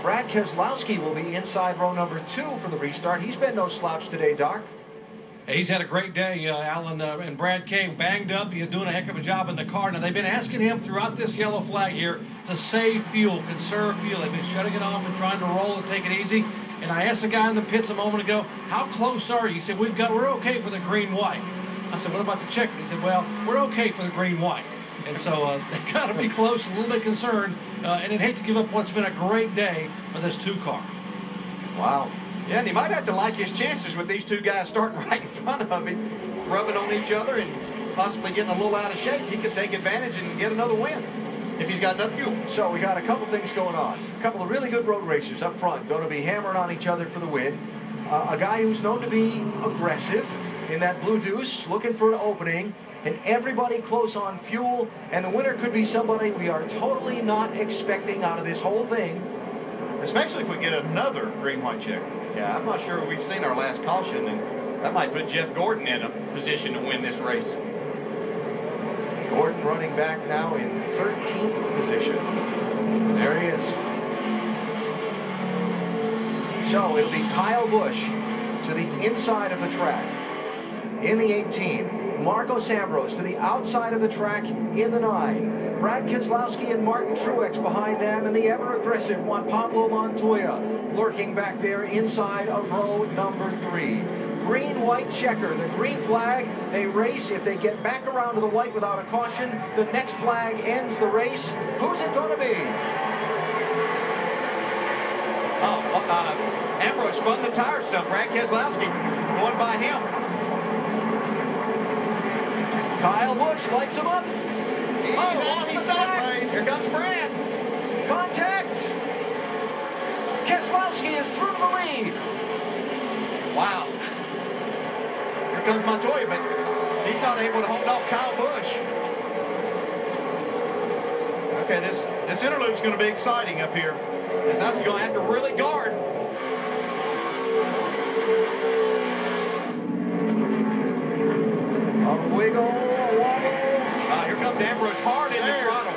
Brad Keselowski will be inside row number 2 for the restart. He's been no slouch today, Doc. He's had a great day, Alan, and Brad K. banged up. He's doing a heck of a job in the car. Now, they've been asking him throughout this yellow flag here to save fuel, conserve fuel. They've been shutting it off and trying to roll and take it easy. And I asked the guy in the pits a moment ago, how close are you? He said, we're okay for the green-white. I said, what about the checker? He said, well, we're okay for the green-white. And so they've got to be close, a little bit concerned, and I'd hate to give up what's been a great day for this 2-car. Wow. Yeah, and he might have to like his chances with these two guys starting right in front of him, rubbing on each other and possibly getting a little out of shape. He could take advantage and get another win if he's got enough fuel. So we got a couple things going on. A couple of really good road racers up front going to be hammering on each other for the win. A guy who's known to be aggressive in that blue deuce, looking for an opening, and everybody close on fuel, and the winner could be somebody we are totally not expecting out of this whole thing. Especially if we get another green-white check. Yeah, I'm not sure we've seen our last caution, and that might put Jeff Gordon in a position to win this race. Gordon running back now in 13th position. There he is. So it'll be Kyle Busch to the inside of the track in the 18. Marcos Ambrose to the outside of the track in the 9. Brad Keselowski and Martin Truex behind them, and the ever-aggressive Juan Pablo Montoya lurking back there inside of row number 3. Green-white checker, the green flag, they race. If they get back around to the white without a caution, the next flag ends the race. Who's it going to be? Ambrose spun the tire stump. Brad Keselowski going by him. Kyle Busch lights him up. He's sideways. Here comes Brad. Contact. Keselowski is through the lead. Wow. Here comes Montoya, but he's not able to hold off Kyle Busch. Okay, this interlude's going to be exciting up here. Keselowski's going to have to really guard. A wiggle, a wobble. Here comes Ambrose hard in the throttle.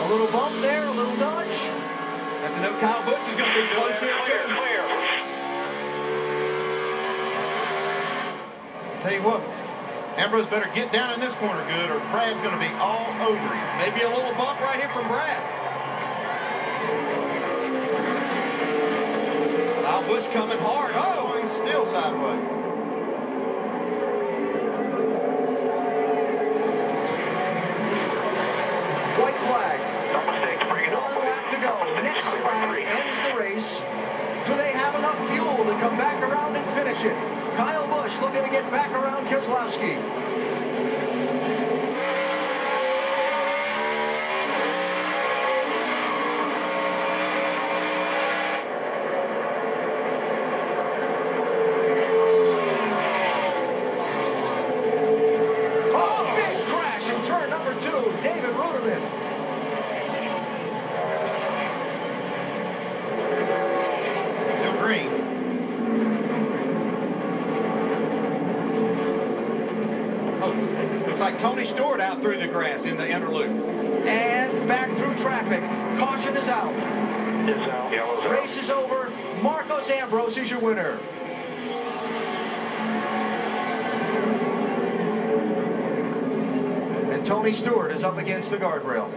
A little bump there, a little dodge. Have to know Kyle Busch is going to be close here too. Tell you what, Ambrose better get down in this corner good, or Brad's going to be all over him. Maybe a little bump right here from Brad. Kyle Busch coming hard. Oh, he's still sideways. White flag. One lap to go. Next flag ends the race. Do they have enough fuel to come back around and finish it? Kyle Busch looking to get back around Keselowski. Oh, big crash in turn number 2. David Reutimann. Still green. Looks like Tony Stewart out through the grass in the interlude. And back through traffic. Caution is out. It's out. Yellow's out. Race is over. Marcos Ambrose is your winner. And Tony Stewart is up against the guardrail.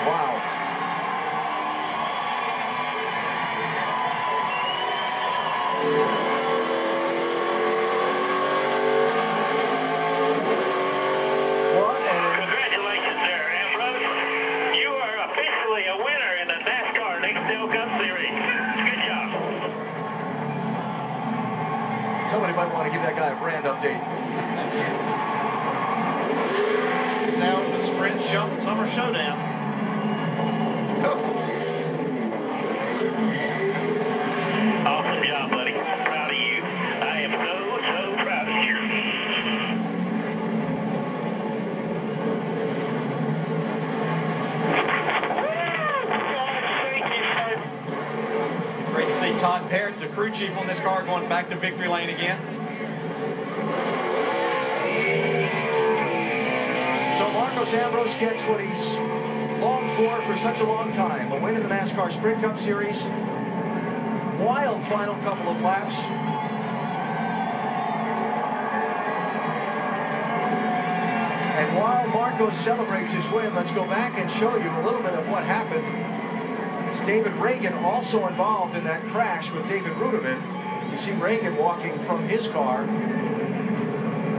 Wow. Congratulations there, Ambrose. You are officially a winner in the NASCAR Nextel Cup Series. Good job. Somebody might want to give that guy a brand update. He's now in the Sprint Summer Showdown. Awesome job, buddy. Proud of you. I am so proud of you. Great to see Todd Parrott, the crew chief on this car, going back to victory lane again. So Marcos Ambrose gets what he's longed for such a long time. A win in the NASCAR Sprint Cup Series. Wild final couple of laps. And while Marco celebrates his win, let's go back and show you a little bit of what happened. As David Ragan also involved in that crash with David Reutimann. You see Ragan walking from his car.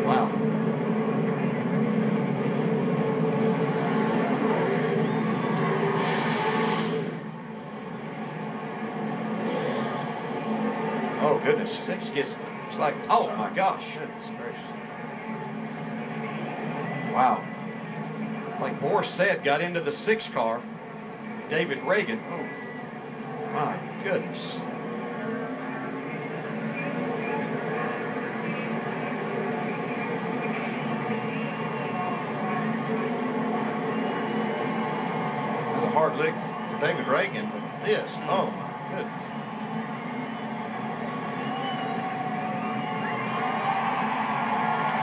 Wow. Oh, goodness. Six gets, it's like, oh my gosh. Goodness gracious. Wow. Like Morris said, got into the 6 car. David Ragan. Oh, my goodness. It was a hard lick for David Ragan, but this, oh my goodness.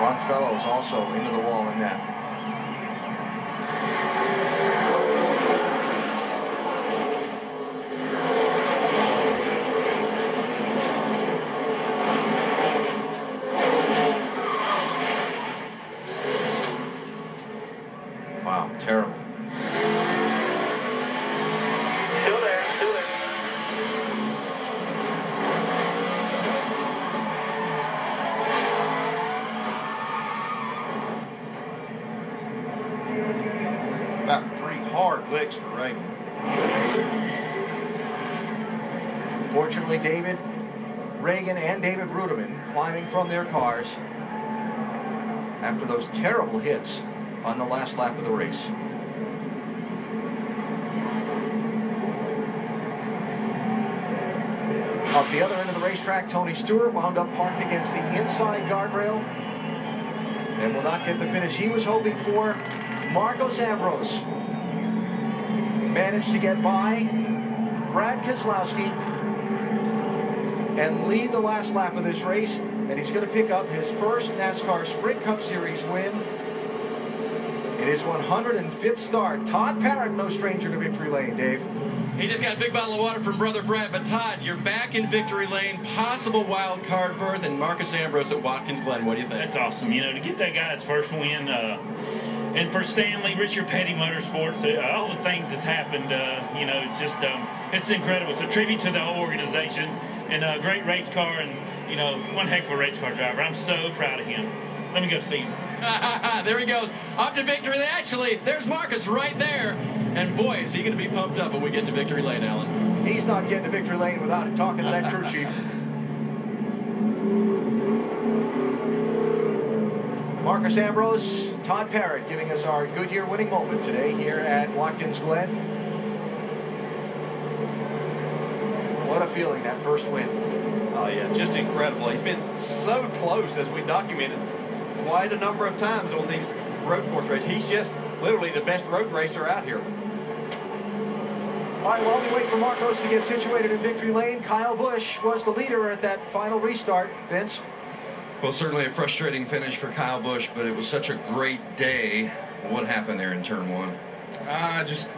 Ron Fellows also into the wall in that. Wow, terrible. Still there, still there. About 3 hard licks for Ragan. Fortunately, David Ragan and David Reutimann climbing from their cars after those terrible hits on the last lap of the race. Off the other end of the racetrack, Tony Stewart wound up parked against the inside guardrail and will not get the finish he was hoping for. Marcos Ambrose managed to get by Brad Keselowski and lead the last lap of this race, and he's going to pick up his first NASCAR Sprint Cup Series win in his 105th start. Todd Parrott, no stranger to victory lane, Dave. He just got a big bottle of water from Brother Brad. But Todd, you're back in victory lane, possible wild card berth, and Marcus Ambrose at Watkins Glen. What do you think? That's awesome. You know, to get that guy's first win, and for Stanley, Richard Petty Motorsports, all the things that's happened, you know, it's just, it's incredible. It's a tribute to the whole organization, and a great race car, and, you know, one heck of a race car driver. I'm so proud of him. Let me go see him. There he goes. Off to victory lane. Actually, there's Marcus right there. And boy, is he going to be pumped up when we get to victory lane, Alan. He's not getting to victory lane without talking to that crew chief. Marcus Ambrose, Todd Parrott giving us our Goodyear winning moment today here at Watkins Glen. What a feeling, that first win. Oh yeah, just incredible. He's been so close, as we documented quite a number of times on these road course races. He's just literally the best road racer out here. All right, while we wait for Marcos to get situated in victory lane, Kyle Busch was the leader at that final restart. Vince? Well, certainly a frustrating finish for Kyle Busch, but it was such a great day. What happened there in turn 1? Just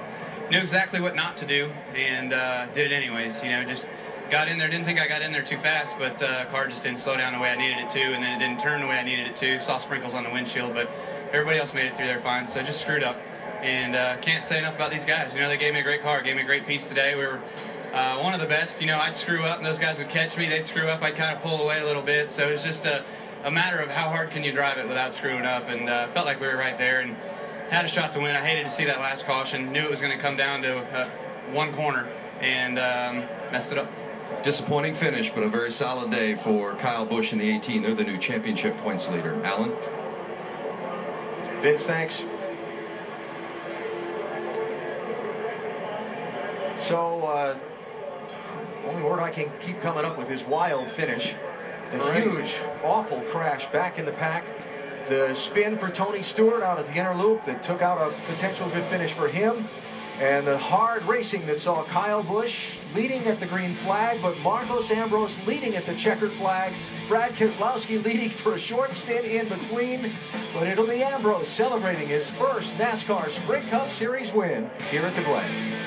knew exactly what not to do and did it anyways. You know, just got in there. Didn't think I got in there too fast, but car just didn't slow down the way I needed it to, and then it didn't turn the way I needed it to. Saw sprinkles on the windshield, but everybody else made it through there fine, so just screwed up. And can't say enough about these guys. You know, they gave me a great car, gave me a great piece today. We were one of the best. You know, I'd screw up, and those guys would catch me. They'd screw up. I'd kind of pull away a little bit. So it was just a matter of how hard can you drive it without screwing up. And felt like we were right there and had a shot to win. I hated to see that last caution. Knew it was going to come down to one corner, and messed it up. Disappointing finish, but a very solid day for Kyle Busch in the 18. They're the new championship points leader. Alan? Vince, thanks. So, only word I can keep coming up with is wild finish. The huge, awful crash back in the pack. The spin for Tony Stewart out at the inner loop that took out a potential good finish for him. And the hard racing that saw Kyle Busch leading at the green flag, but Marcos Ambrose leading at the checkered flag. Brad Keselowski leading for a short stint in between, but it'll be Ambrose celebrating his first NASCAR Sprint Cup Series win here at the Glen.